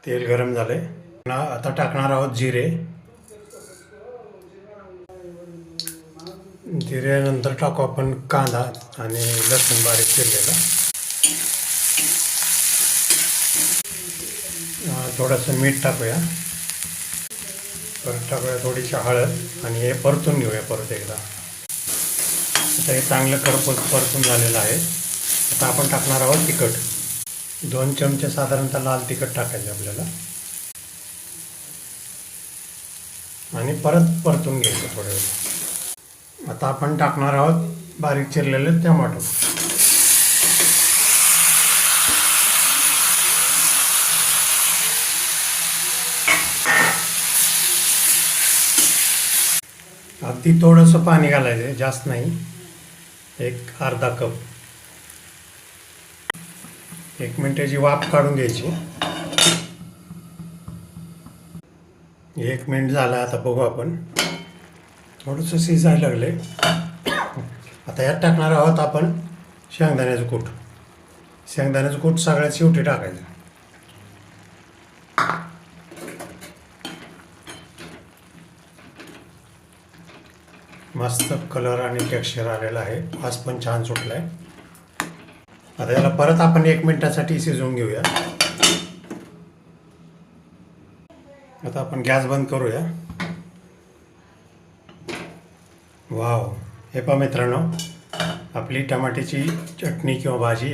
तेल गरम झाले ना, आता टाकणार आहोत जिरे. जिऱ्यानंतर टाकू आपण कांदा आणि लसूण बारीक चिरलेला. थोडंसं मीठ टाकूया. परत टाकूया थोडीशी हळद आणि हे परतून घेऊया परत एकदा. आता हे चांगलं करपूस परतून झालेलं आहे. आता आपण टाकणार आहोत तिखट. 2 चमचे साधारणतः लाल तिखट टाकायचे आपल्याला आणि परत परतून घ्यायचं थोड्या वेळ. आता आपण टाकणार आहोत बारीक चिरलेले टमाटो. अगदी थोडंसं पाणी घालायचं, जास्त नाही, एक अर्धा कप. 1 मिनिटाची वाफ काढून घ्यायची. 1 मिनिट झाला. आता बघू आपण, थोडंसं शिजायला लागले. आता यात टाकणार आहोत आपण शेंगदाण्याचं कूट. शेंगदाण्याचं कूट सगळ्यात शेवटी टाकायचं. मस्त कलर आणि टेक्स्चर आलेला आहे. वास पण छान सुटला आहे. आता याला परत आपण 1 मिनिटासाठी शिजवून घेऊया. आता आपण गॅस बंद करूया. वाव, हे पहा मित्रांनो, आपली टमाट्याची चटणी किंवा भाजी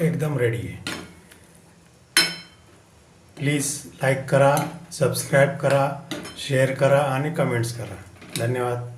एकदम रेडी आहे. प्लीज लाईक करा, सबस्क्राईब करा, शेअर करा आणि कमेंट्स करा. धन्यवाद.